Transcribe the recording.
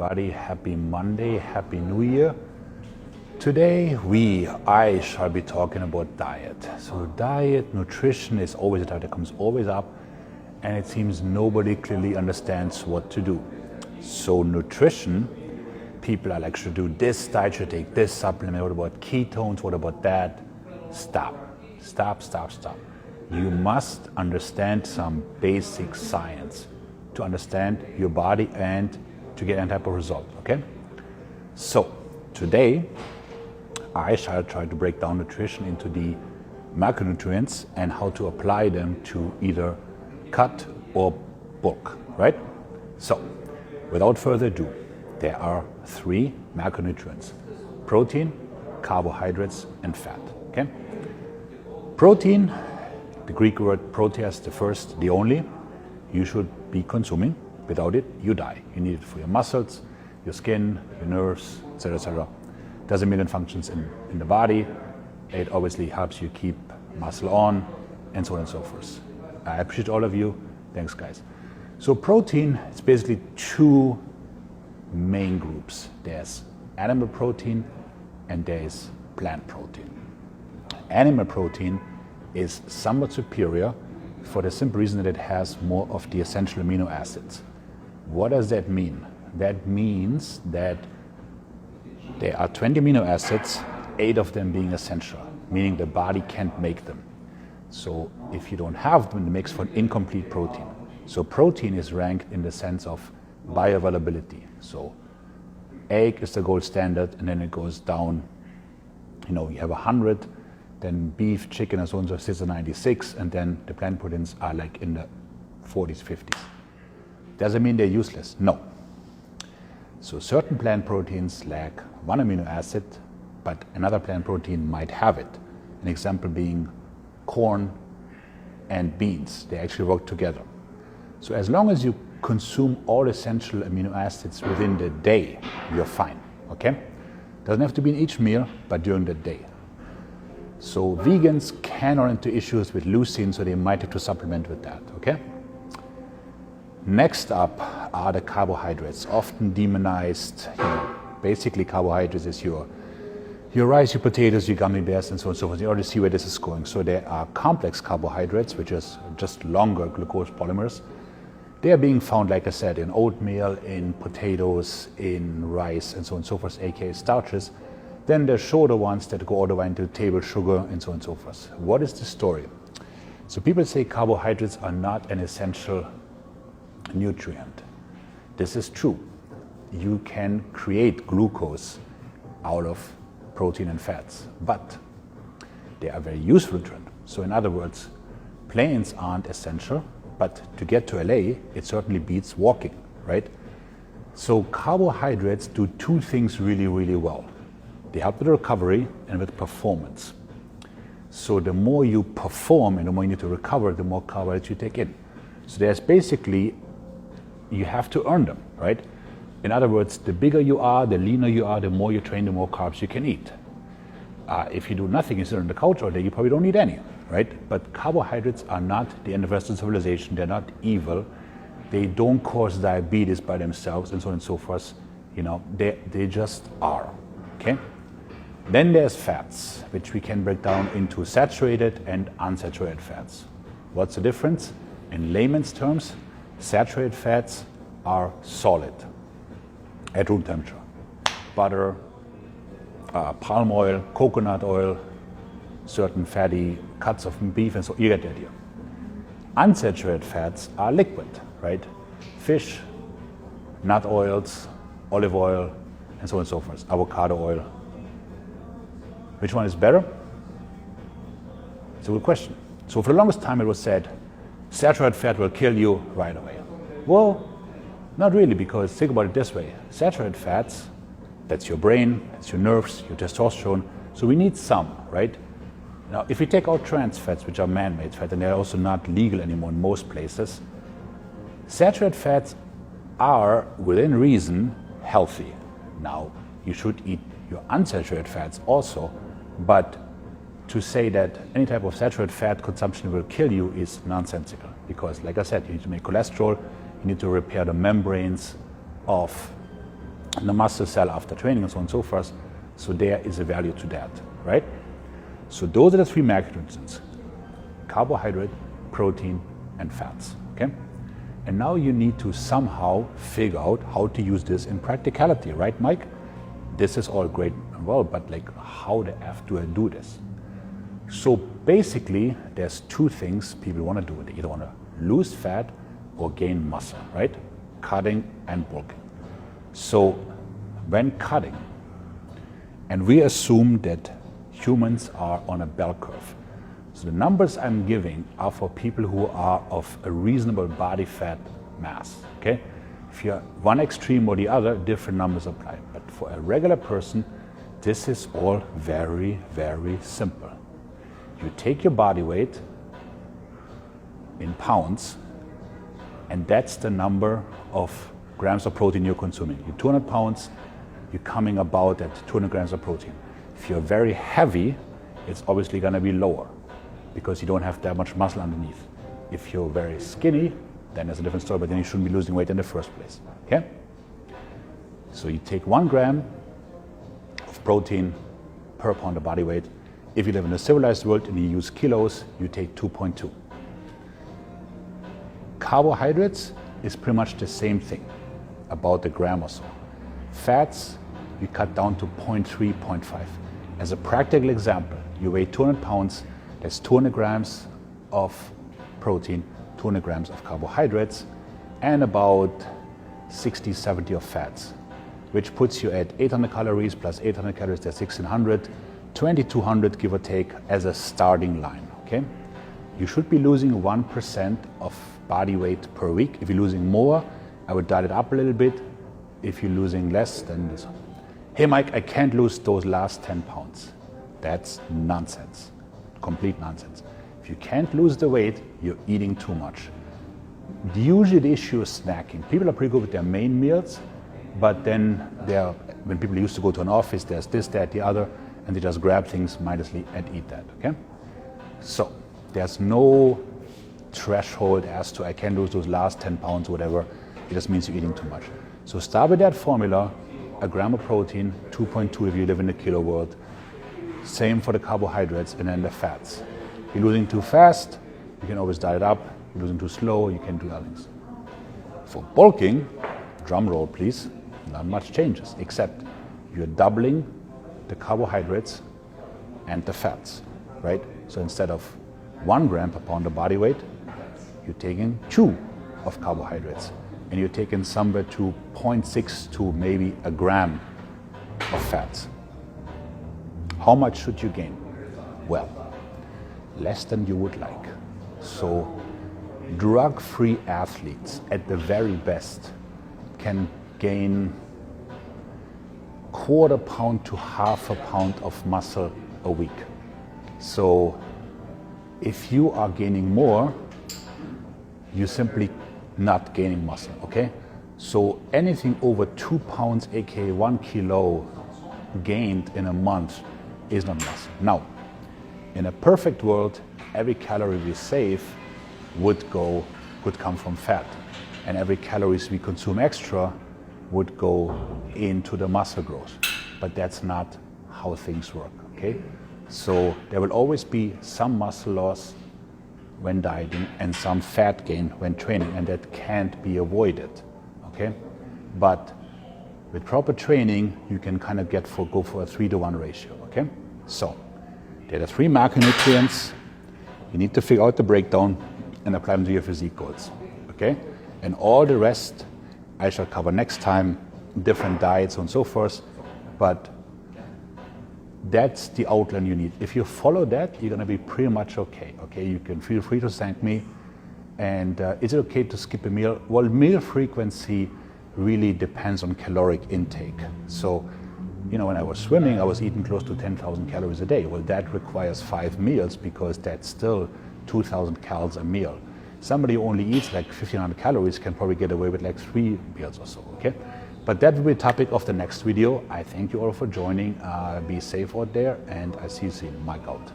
everybody. Happy Monday, Happy New Year. Today I shall be talking about diet. So diet, nutrition is always a topic that comes always up, and it seems nobody clearly understands what to do. So nutrition, people are like, should do this diet, should take this supplement, what about ketones, what about that? Stop. You must understand some basic science to understand your body and to get any type of result, okay? So today I shall try to break down nutrition into the macronutrients and how to apply them to either cut or bulk, right? So without further ado, there are 3 macronutrients: protein, carbohydrates, and fat, okay? Protein, the Greek word proteas, the first, the only, you should be consuming. Without it, you die. You need it for your muscles, your skin, your nerves, etc., etc. Does a million functions in the body. It obviously helps you keep muscle on, and so on and so forth. I appreciate all of you. Thanks, guys. So protein, it's basically 2 main groups. There's animal protein and there's plant protein. Animal protein is somewhat superior for the simple reason that it has more of the essential amino acids. What does that mean? That means that there are 20 amino acids, 8 of them being essential, meaning the body can't make them. So if you don't have them, it makes for an incomplete protein. So protein is ranked in the sense of bioavailability. So egg is the gold standard, and then it goes down. You have 100, then beef, chicken, and so on, so sits at 96, and then the plant proteins are like in the 40s, 50s. Doesn't mean they're useless, no. So certain plant proteins lack 1 amino acid, but another plant protein might have it. An example being corn and beans. They actually work together. So as long as you consume all essential amino acids within the day, you're fine, okay? Doesn't have to be in each meal, but during the day. So vegans can run into issues with leucine, so they might have to supplement with that, okay? Next up are the carbohydrates, often demonized. Basically carbohydrates is your rice, your potatoes, your gummy bears, and so on and so forth. You already see where this is going. So there are complex carbohydrates, which is just longer glucose polymers. They are being found, like I said, in oatmeal, in potatoes, in rice, and so on and so forth, aka starches. Then there's shorter ones that go all the way into table sugar, and so on and so forth. What is the story? So people say carbohydrates are not an essential nutrient. This is true. You can create glucose out of protein and fats, but they are very useful nutrient. So in other words, planes aren't essential, but to get to LA, it certainly beats walking, right? So carbohydrates do 2 things really, really well. They help with recovery and with performance. So the more you perform and the more you need to recover, the more carbohydrates you take in. So there's basically, you have to earn them, right? In other words, the bigger you are, the leaner you are, the more you train, the more carbs you can eat. If you do nothing, you sit on the couch all day, you probably don't need any, right? But carbohydrates are not the end of Western civilization. They're not evil. They don't cause diabetes by themselves, and so on and so forth. They just are, okay? Then there's fats, which we can break down into saturated and unsaturated fats. What's the difference? In layman's terms, saturated fats are solid at room temperature. Butter, palm oil, coconut oil, certain fatty cuts of beef, and so you get the idea. Unsaturated fats are liquid, right? Fish, nut oils, olive oil, and so on and so forth, avocado oil. Which one is better? It's a good question. So for the longest time it was said, saturated fat will kill you right away. Well, not really, because think about it this way. Saturated fats, that's your brain, that's your nerves, your testosterone. So we need some, right? Now, if we take out trans fats, which are man-made fat, and they're also not legal anymore in most places, saturated fats are, within reason, healthy. Now, you should eat your unsaturated fats also, but to say that any type of saturated fat consumption will kill you is nonsensical, because like I said, you need to make cholesterol, you need to repair the membranes of the muscle cell after training and so on and so forth. So there is a value to that, right? So those are the three macronutrients: carbohydrate, protein, and fats, okay? And now you need to somehow figure out how to use this in practicality, right, Mike? This is all great and well, but like, how the F do I do this? So basically, there's two things people want to do. They either want to lose fat or gain muscle, right? Cutting and bulking. So when cutting, and we assume that humans are on a bell curve. So the numbers I'm giving are for people who are of a reasonable body fat mass, okay? If you're one extreme or the other, different numbers apply. But for a regular person, this is all very, very simple. You take your body weight in pounds, and that's the number of grams of protein you're consuming. You're 200 pounds, you're coming about at 200 grams of protein. If you're very heavy, it's obviously going to be lower because you don't have that much muscle underneath. If you're very skinny, then there's a different story, but then you shouldn't be losing weight in the first place, okay? So you take 1 gram of protein per pound of body weight. If you live in a civilized world and you use kilos, you take 2.2. Carbohydrates is pretty much the same thing, about a gram or so. Fats, you cut down to 0.3, 0.5. As a practical example, you weigh 200 pounds, that's 200 grams of protein, 200 grams of carbohydrates, and about 60, 70 of fats, which puts you at 800 calories plus 800 calories, that's 1600, 2200 give or take as a starting line, okay? You should be losing 1% of body weight per week. If you're losing more, I would dial it up a little bit. If you're losing less, then this. Hey Mike, I can't lose those last 10 pounds. That's nonsense, complete nonsense. If you can't lose the weight, you're eating too much. Usually the issue is snacking. People are pretty good with their main meals, but then when people used to go to an office, there's this, that, the other, and they just grab things mindlessly and eat that, okay? So there's no threshold as to I can lose those last 10 pounds, whatever. It just means you're eating too much. So start with that formula, a gram of protein, 2.2 if you live in the kilo world. Same for the carbohydrates and then the fats. If you're losing too fast, you can always dial it up. If you're losing too slow, you can do other things. For bulking, drum roll please, not much changes, except you're doubling the carbohydrates and the fats, right? So instead of 1 gram per pound of body weight, you're taking 2 of carbohydrates, and you're taking somewhere to 0.6 to maybe a gram of fats. How much should you gain? Well, less than you would like. So drug-free athletes at the very best can gain 1/4 pound to 1/2 pound of muscle a week. So if you are gaining more, you're simply not gaining muscle, okay? So anything over 2 pounds, aka 1 kilo gained in a month is not muscle. Now, in a perfect world, every calorie we save would come from fat, and every calories we consume extra would go into the muscle growth. But that's not how things work, okay? So there will always be some muscle loss when dieting and some fat gain when training, and that can't be avoided, okay? But with proper training, you can kind of go for a 3-to-1 ratio, okay? So there are 3 macronutrients. You need to figure out the breakdown and apply them to your physique goals, okay? And all the rest I shall cover next time, different diets and so forth, but that's the outline you need. If you follow that, you're going to be pretty much okay. Okay, you can feel free to thank me. And is it okay to skip a meal? Well, meal frequency really depends on caloric intake. So, you know, when I was swimming, I was eating close to 10,000 calories a day. Well, that requires 5 meals because that's still 2,000 calories a meal. Somebody who only eats like 1,500 calories can probably get away with like 3 meals or so, okay? But that will be the topic of the next video. I thank you all for joining. Be safe out there, and I see you soon. Mike out.